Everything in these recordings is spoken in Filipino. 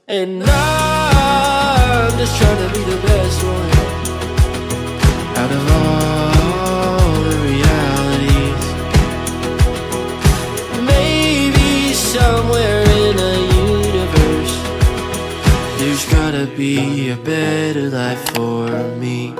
And I'm just trying to be the best one out of all the realities. Maybe somewhere in a universe there's gotta be a better life for me.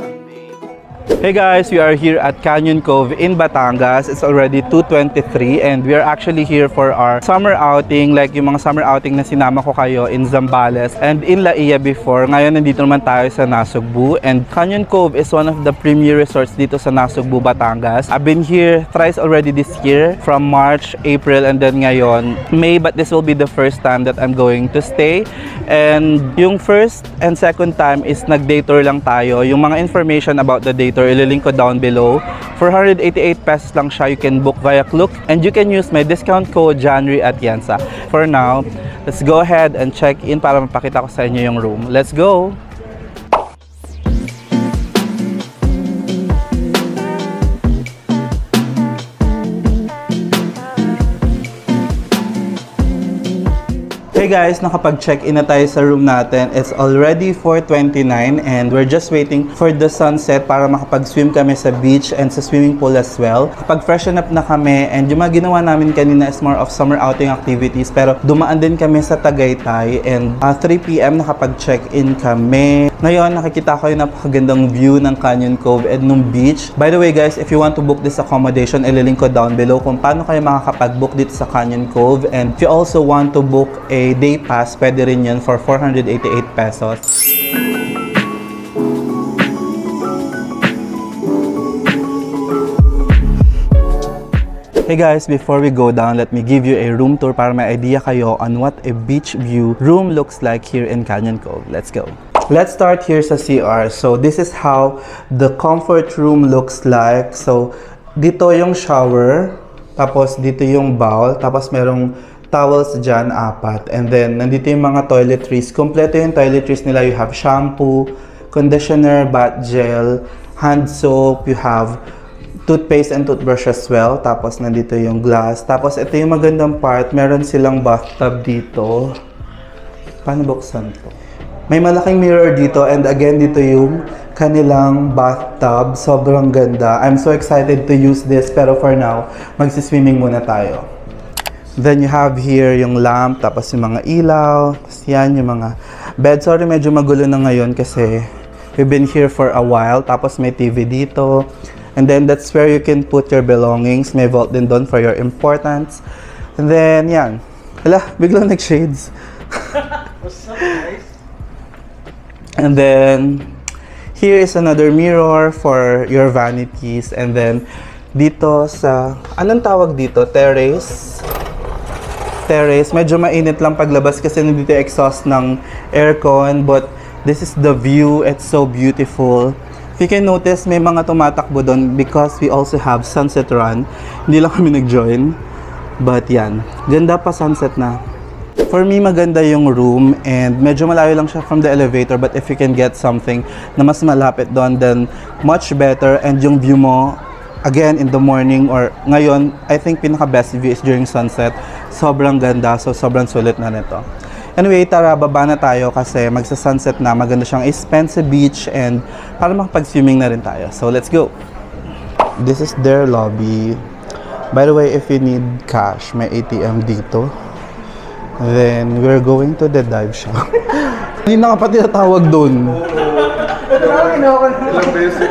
Hey guys, we are here at Canyon Cove in Batangas. It's already 2:23 and we are actually here for our summer outing, like yung mga summer outing na sinama ko kayo in Zambales and in Laia before. Ngayon nandito naman tayo sa Nasugbu, and Canyon Cove is one of the premier resorts dito sa Nasugbu, Batangas. I've been here thrice already this year, from March, April, and then ngayon May, but this will be the first time that I'm going to stay. And yung first and second time is nag-day tour lang tayo. Yung mga information about the day tour ililink ko down below. 488 pesos lang siya. You can book via Klook and you can use my discount code January at Yansa. For now, let's go ahead and check in para mapakita ko sa inyo yung room. Let's go! Hey guys, nakapag-check-in na tayo sa room natin. It's already 4:29 and we're just waiting for the sunset para makapag-swim kami sa beach and sa swimming pool as well. Kapag-freshen up na kami, and yung mga ginawa namin kanina is more of summer outing activities, pero dumaan din kami sa Tagaytay and 3 PM nakapag-check-in kami. Ngayon, nakikita ko yung napakagandang view ng Canyon Cove and ng beach. By the way guys, if you want to book this accommodation, ililink ko down below kung paano kayo makakapag-book dito sa Canyon Cove. And if you also want to book a day pass, pwede rin yun for 488 pesos. Hey guys, before we go down, let me give you a room tour para may idea kayo on what a beach view room looks like here in Canyon Cove. Let's go. Let's start here sa CR. So this is how the comfort room looks like. So dito yung shower, tapos dito yung bowl, tapos merong towels dyan, 4. And then, nandito yung mga toiletries. Kompleto yung toiletries nila. You have shampoo, conditioner, bath gel, hand soap, you have toothpaste and toothbrush as well. Tapos, nandito yung glass. Tapos, ito yung magandang part. Meron silang bathtub dito. Paano buksan to? May malaking mirror dito. And again, dito yung kanilang bathtub. Sobrang ganda. I'm so excited to use this. Pero for now, magsiswimming muna tayo. Then you have here yung lamp, tapos yung mga ilaw, tapos yan yung mga bed. Sorry, medyo magulo na ngayon kasi we've been here for a while. Tapos may TV dito. And then that's where you can put your belongings. May vault din doon for your importance. And then yan. Hala, biglang nag-shades. And then here is another mirror for your vanities. And then dito sa, anong tawag dito? Terrace. Medyo mainit lang paglabas kasi nandito yung exhaust ng aircon, but this is the view. It's so beautiful. If you can notice, may mga tumatakbo doon because we also have sunset run. Hindi lang kami nag-join, but yan, ganda pa sunset na. For me, maganda yung room and medyo malayo lang siya from the elevator, but if you can get something na mas malapit doon, then much better. And yung view mo, again, in the morning or ngayon, I think pinaka-best view is during sunset. Sobrang ganda, so sobrang sulit na nito. Anyway, tara, baba na tayo kasi magsa-sunset na. Maganda siyang i-spend sa beach and para makapag-swimming na rin tayo. So, let's go! This is their lobby. By the way, if you need cash, may ATM dito. Then, we're going to the dive shop. Hindi na ka pa tinatawag dun.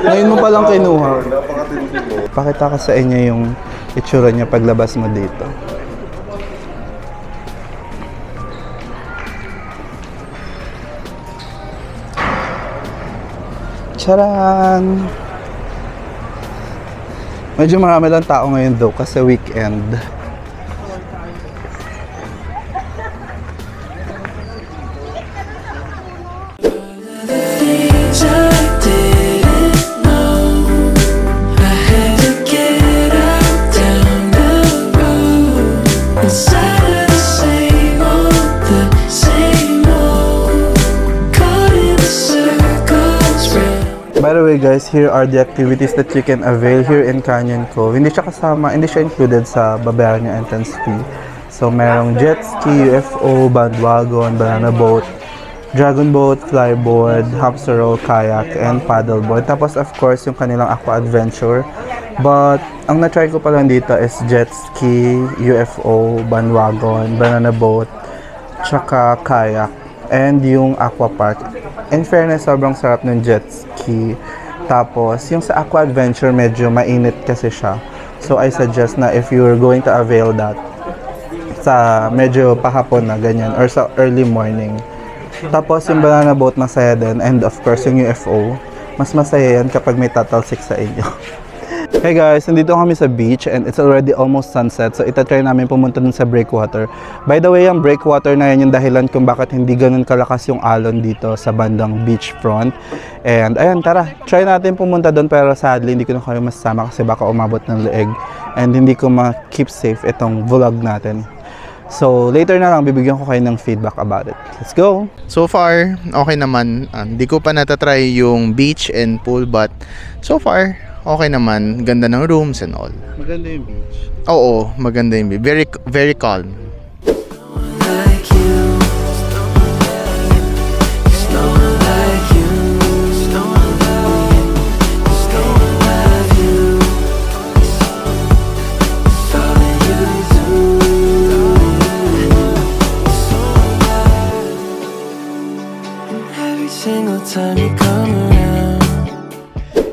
Ngayon mo palang kinuha. Pakita ko sa inyo yung itsura niya paglabas mo dito. Charan! Medyo marami lang tao ngayon though kasi weekend. By the way guys, here are the activities that you can avail here in Canyon Cove. Hindi siya included sa babayaran yung entrance fee. So merong jet ski, UFO, bandwagon, banana boat, dragon boat, flyboard, hamster roll, kayak, and paddleboard. Tapos of course yung kanilang aqua adventure. But ang na-try ko pa lang dito is jet ski, UFO, bandwagon, banana boat, tsaka kayak, and yung aqua park. In fairness, sobrang sarap ng jet ski. Tapos yung sa aqua adventure medyo mainit kasi siya. So I suggest na if you're going to avail that, sa medyo pahapon na ganyan or sa early morning. Tapos yung banana boat masaya din, and of course yung UFO, mas masaya yan kapag may tatalsik sa inyo. Hey guys, nandito kami sa beach and it's already almost sunset, so itatry namin pumunta dun sa breakwater. By the way, yung breakwater na yan yung dahilan kung bakit hindi ganun kalakas yung alon dito sa bandang beachfront. And ayun, tara, try natin pumunta dun, pero sadly hindi ko na kayo masasama kasi baka umabot ng leeg and hindi ko ma-keep safe itong vlog natin. So, later na lang, bibigyan ko kayo ng feedback about it. Let's go! So far, okay naman. Hindi ko pa natatry yung beach and pool, but so far, okay naman. Ganda ng rooms and all. Maganda yung beach. Oo, maganda yung beach. Very, very calm.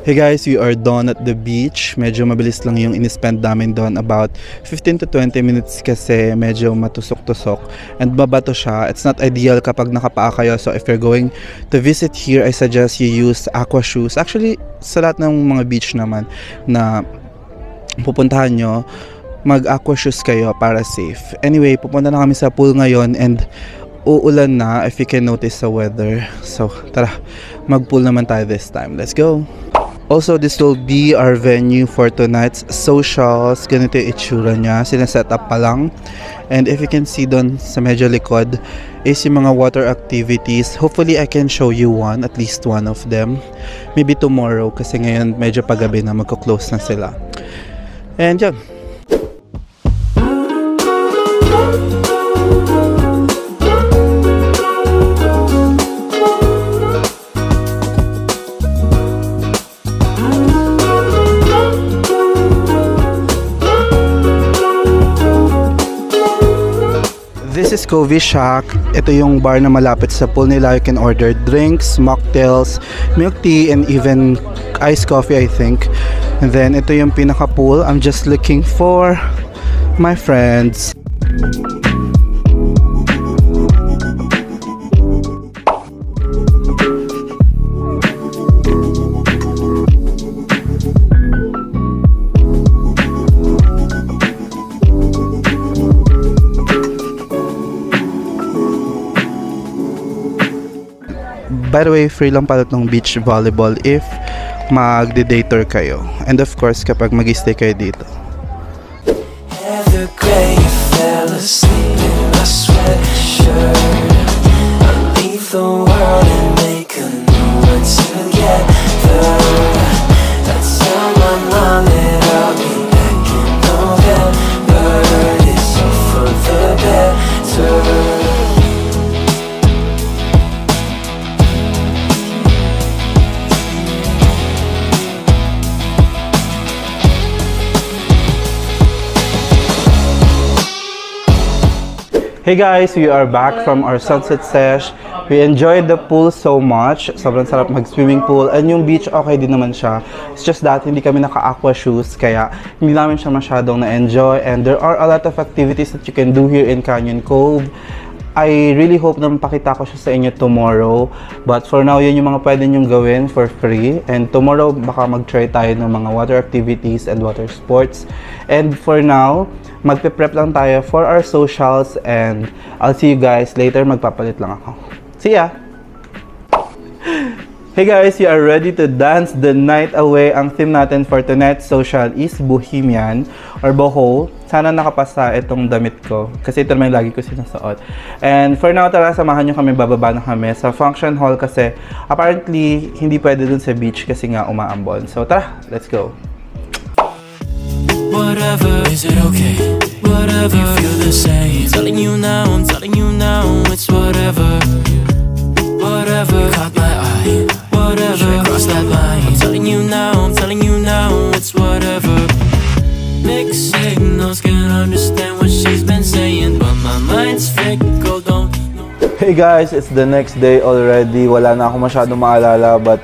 Hey guys, we are done at the beach. Medyo mabilis lang yung in-spend namin doon, about 15 to 20 minutes kasi medyo matusok-tusok and babato siya. It's not ideal kapag nakapaa kayo, so if you're going to visit here, I suggest you use aqua shoes. Actually, sa lahat ng mga beach naman na pupuntahan nyo, mag-aqua shoes kayo para safe. Anyway, pupunta na kami sa pool ngayon and uulan na, if you can notice the weather. So, tara, mag-pool naman tayo this time. Let's go! Also, this will be our venue for tonight's socials. Ganito yung itsura niya. Sinaset up pa lang. And if you can see doon sa medyo likod is yung mga water activities. Hopefully, I can show you one, at least one of them. Maybe tomorrow kasi ngayon medyo paggabi na, magko-close na sila. And yun. This is Covey Shack. Ito yung bar na malapit sa pool nila. You can order drinks, mocktails, milk tea, and even iced coffee, I think. And then ito yung pinaka pool. I'm just looking for my friends. By the way, free lang pala itong beach volleyball if mag-day tour kayo. And of course, kapag mag-stay kayo dito. Hey guys, we are back from our sunset sesh. We enjoyed the pool so much. Sobrang sarap mag-swimming pool. And yung beach, okay din naman siya. It's just that hindi kami naka-aqua shoes, kaya hindi namin siya masyadong na-enjoy. And there are a lot of activities that you can do here in Canyon Cove. I really hope na mapakita ko siya sa inyo tomorrow. But for now, yun yung mga pwede nyong gawin for free. And tomorrow, baka mag-try tayo ng mga water activities and water sports. And for now, magpe-prep lang tayo for our socials and I'll see you guys later. Magpapalit lang ako. See ya! Hey guys, you are ready to dance the night away. Ang theme natin for tonight's social is Bohemian or Boho. Sana nakapasa itong damit ko kasi ito naman lagi ko sinusuot. And for now, tara, samahan nyo kami, bababa na kami sa function hall kasi apparently hindi pwede dun sa beach kasi nga umaambon. So tara, let's go! Whatever, is it okay? Whatever, you feel the same. I'm telling you now, it's whatever. whatever. Mixed signals, can't understand what she's been saying, but my mind's fickle, don't. Hey guys, it's the next day already. Wala na ako masyadong maalala, but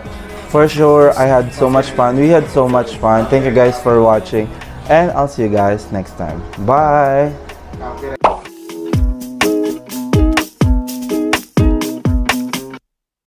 for sure, I had so much fun. We had so much fun. Thank you guys for watching, and I'll see you guys next time. Bye!